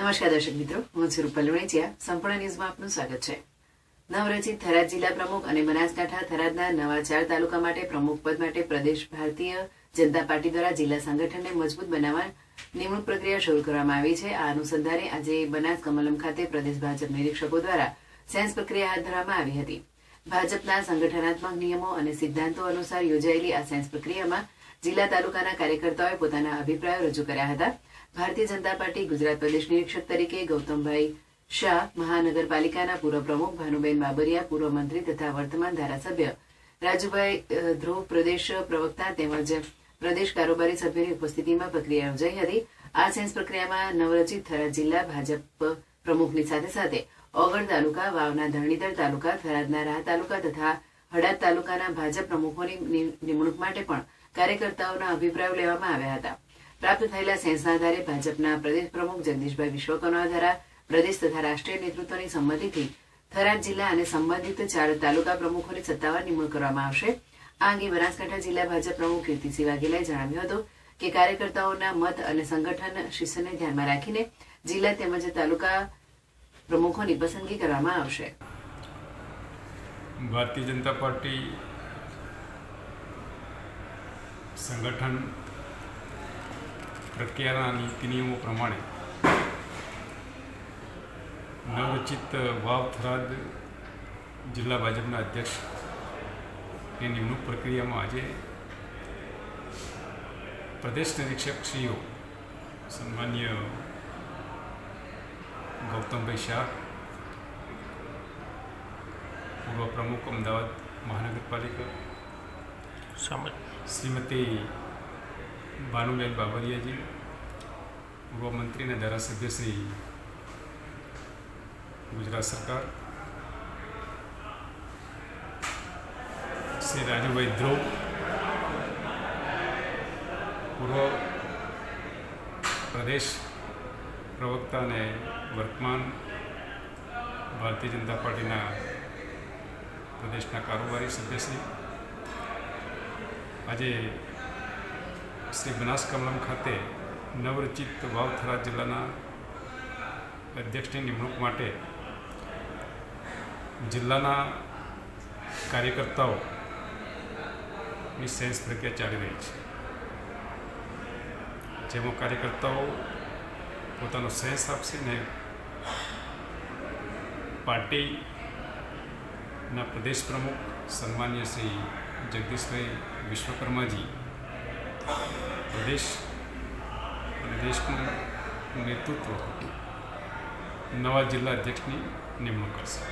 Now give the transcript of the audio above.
નમસ્કાર દર્શક મિત્રો, હું છું રૂપલ વણેચિયા. સંપૂર્ણ ન્યૂઝમાં આપનું સ્વાગત છે. નવરચિત થરાદ જિલ્લા પ્રમુખ અને બનાસકાંઠા થરાદના નવા 4 તાલુકા માટે પ્રમુખ પદ માટે પ્રદેશ ભારતીય જનતા પાર્ટી દ્વારા જિલ્લા સંગઠનને મજબૂત બનાવવા નિમણૂક પ્રક્રિયા શરૂ કરવામાં આવી છે. આ અનુસંધાને આજે બનાસ કમલમ ખાતે પ્રદેશ ભાજપ નિરીક્ષકો દ્વારા સેન્સ પ્રક્રિયા હાથ ધરવામાં આવી હતી. ભાજપના સંગઠનાત્મક નિયમો અને સિદ્ધાંતો અનુસાર યોજાયેલી આ સેન્સ પ્રક્રિયામાં જિલ્લા તાલુકાના કાર્યકર્તાઓએ પોતાના અભિપ્રાયો રજૂ કર્યા હતા. ભારતીય જનતા પાર્ટી ગુજરાત પ્રદેશ નિરીક્ષક તરીકે ગૌતમભાઈ શાહ, મહાનગરપાલિકાના પૂર્વ પ્રમુખ ભાનુબેન બાબરિયા, પૂર્વ મંત્રી તથા વર્તમાન ધારાસભ્ય રાજુભાઈ ધ્રુવ, પ્રદેશ પ્રવક્તા તેમજ પ્રદેશ કારોબારી સભ્યોની ઉપસ્થિતિમાં પ્રક્રિયા યોજાઈ હતી. આ સેન્સ પ્રક્રિયામાં નવરચિત થરાદ જિલ્લા ભાજપ પ્રમુખની સાથે સાથે ઓગળ તાલુકા, વાવના ધરણીધર તાલુકા, થરાદના રાહ તાલુકા તથા હડાદ તાલુકાના ભાજપ પ્રમુખોની નિમણૂક માટે પણ કાર્યકર્તાઓના અભિપ્રાયો લેવામાં આવ્યા હતા. પ્રાપ્ત થયેલા સેન્સના આધારે ભાજપના પ્રદેશ પ્રમુખ જગદીશભાઈ વિશ્વકર્મા દ્વારા પ્રદેશ તથા રાષ્ટ્રીય નેતૃત્વની સંમતિથી થરાદ જિલ્લા અને સંબંધિત 4 તાલુકા પ્રમુખોની સત્તાવાર નિમણૂક કરવામાં આવશે. આ અંગે બનાસકાંઠા જિલ્લા ભાજપ પ્રમુખ કીર્તિસિંહ વાઘેલાએ જણાવ્યું હતું કે કાર્યકર્તાઓના મત અને સંગઠન શિસ્તને ધ્યાનમાં રાખીને જિલ્લા તેમજ તાલુકા પ્રમુખોની પસંદગી કરવામાં આવશે. ભારતીય જનતા પાર્ટી સંગઠન પ્રક્રિયાના નીતિ નિયમો પ્રમાણે નવરચિત વાવ થરાદ જિલ્લા ભાજપના અધ્યક્ષની નિમણૂક પ્રક્રિયામાં આજે પ્રદેશ નિરીક્ષકશ્રીઓ સન્માન્ય ગૌતમભાઈ શાહ, પૂર્વ પ્રમુખ અમદાવાદ મહાનગરપાલિકા શ્રીમતી ભાનુબેન બાબરિયાજી, પૂર્વ મંત્રી અને ધારાસભ્ય શ્રી ગુજરાત સરકાર, શ્રી રાજુભાઈ ધ્રુવ, પૂર્વ પ્રદેશ પ્રવક્તા અને વર્તમાન ભારતીય જનતા પાર્ટીના પ્રદેશના કારોબારી સભ્યશ્રી, આજે શ્રી બનાસ કમલમ ખાતે નવરચિત વાવ થરાદ જિલ્લાના અધ્યક્ષની નિમણૂક માટે જિલ્લાના કાર્યકર્તાઓની સેન્સ પ્રક્રિયા ચાલી રહી છે. જેમાં કાર્યકર્તાઓ પોતાનો સેન્સ આપશે ને પાર્ટીના પ્રદેશ પ્રમુખ સન્માન્ય શ્રી જગદીશભાઈ વિશ્વકર્માજી પ્રદેશ અને દેશનું નેતૃત્વ નવા જિલ્લા અધ્યક્ષની નિમણૂક કરશે.